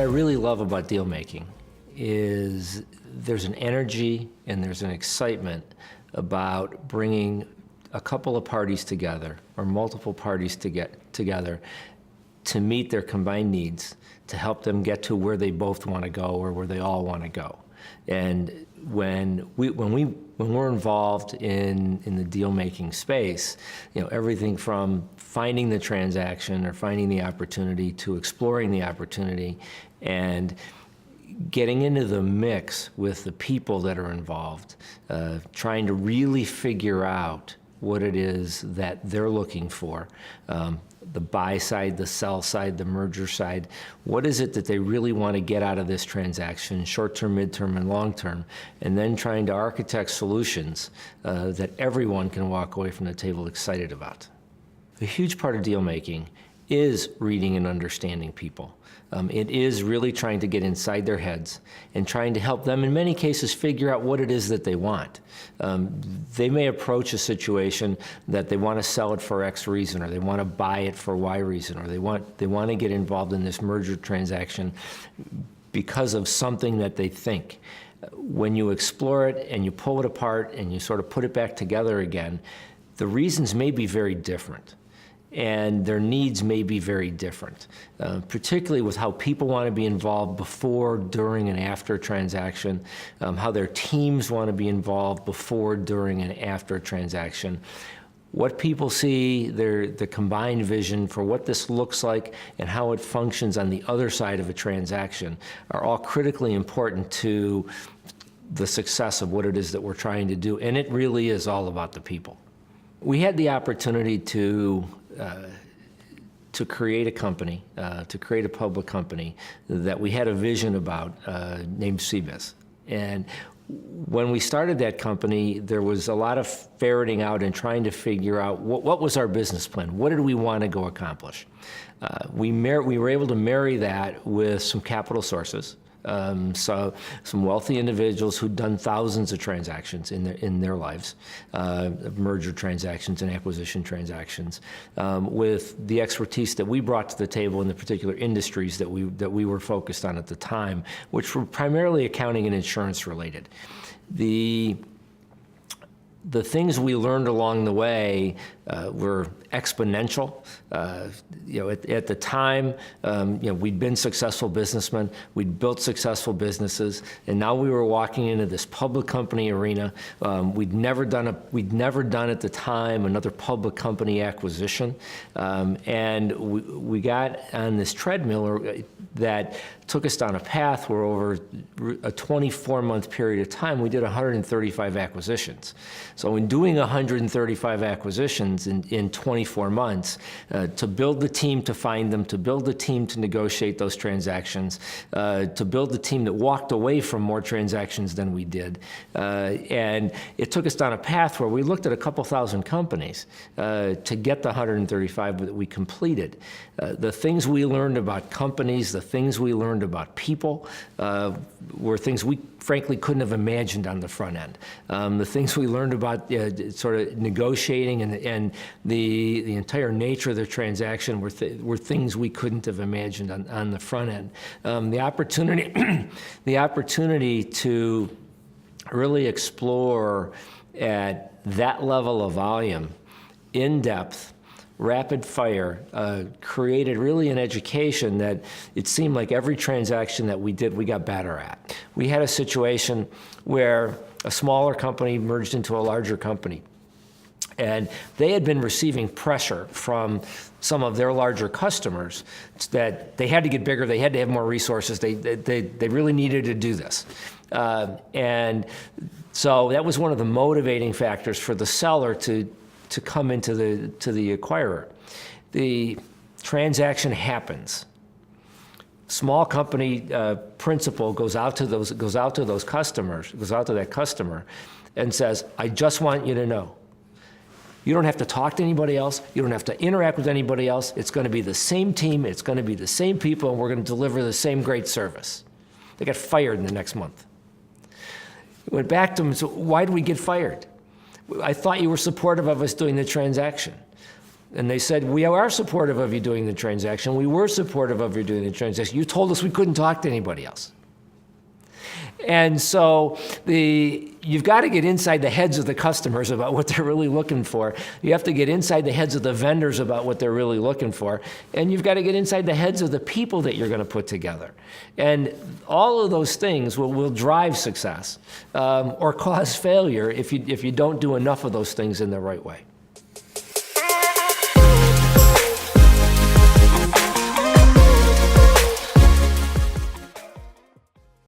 really love about deal making is there's an energy and there's an excitement about bringing a couple of parties together or multiple parties to get together to meet their combined needs, to help them get to where they both want to go or where they all want to go. And when we're involved in the deal-making space, everything from finding the transaction or finding the opportunity to exploring the opportunity and getting into the mix with the people that are involved, trying to really figure out what it is that they're looking for. The buy side, the sell side, the merger side. What is it that they really want to get out of this transaction, short-term, mid-term, and long-term? And then trying to architect solutions that everyone can walk away from the table excited about. A huge part of deal making is reading and understanding people. It is really trying to get inside their heads and trying to help them, in many cases, figure out what it is that they want. They may approach a situation that they want to sell it for X reason, or they want to buy it for Y reason, or they want to get involved in this merger transaction because of something that they think. When you explore it and you pull it apart and you sort of put it back together again, the reasons may be very different. And their needs may be very different, particularly with how people want to be involved before, during, and after a transaction, how their teams want to be involved before, during, and after a transaction. What people see, the combined vision for what this looks like and how it functions on the other side of a transaction are all critically important to the success of what it is that we're trying to do. And it really is all about the people. We had the opportunity to create a company, to create a public company that we had a vision about named CBIZ. And when we started that company, there was a lot of ferreting out and trying to figure out what was our business plan? What did we want to go accomplish? We were able to marry that with some capital sources. So some wealthy individuals who'd done thousands of transactions in their lives, merger transactions and acquisition transactions, with the expertise that we brought to the table in the particular industries that we were focused on at the time, which were primarily accounting and insurance related. The things we learned along the way were exponential. At the time, we'd been successful businessmen, we'd built successful businesses, and now we were walking into this public company arena. We'd never done at the time another public company acquisition, and we got on this treadmill that took us down a path where over a 24-month period of time, we did 135 acquisitions. So in doing 135 acquisitions in 24 months, to build the team to find them, to build the team to negotiate those transactions, to build the team that walked away from more transactions than we did. And it took us down a path where we looked at a couple thousand companies to get the 135 that we completed. The things we learned about companies, the things we learned about people were things we frankly couldn't have imagined on the front end. The things we learned about sort of negotiating and the entire nature of the transaction were things we couldn't have imagined on the front end. The opportunity to really explore at that level of volume, in depth, rapid fire, created really an education that it seemed like every transaction that we did, we got better at. We had a situation where a smaller company merged into a larger company. And they had been receiving pressure from some of their larger customers that they had to get bigger, they had to have more resources, they really needed to do this. And so that was one of the motivating factors for the seller to come into the acquirer. The transaction happens. Small company principal goes out to that customer and says, I just want you to know, you don't have to talk to anybody else, you don't have to interact with anybody else, it's going to be the same team, it's going to be the same people, and we're going to deliver the same great service. They got fired in the next month. Went back to them and said, why did we get fired? I thought you were supportive of us doing the transaction. And they said, we are supportive of you doing the transaction. We were supportive of you doing the transaction. You told us we couldn't talk to anybody else. And so you've got to get inside the heads of the customers about what they're really looking for. You have to get inside the heads of the vendors about what they're really looking for. And you've got to get inside the heads of the people that you're going to put together. And all of those things will drive success or cause failure if you don't do enough of those things in the right way.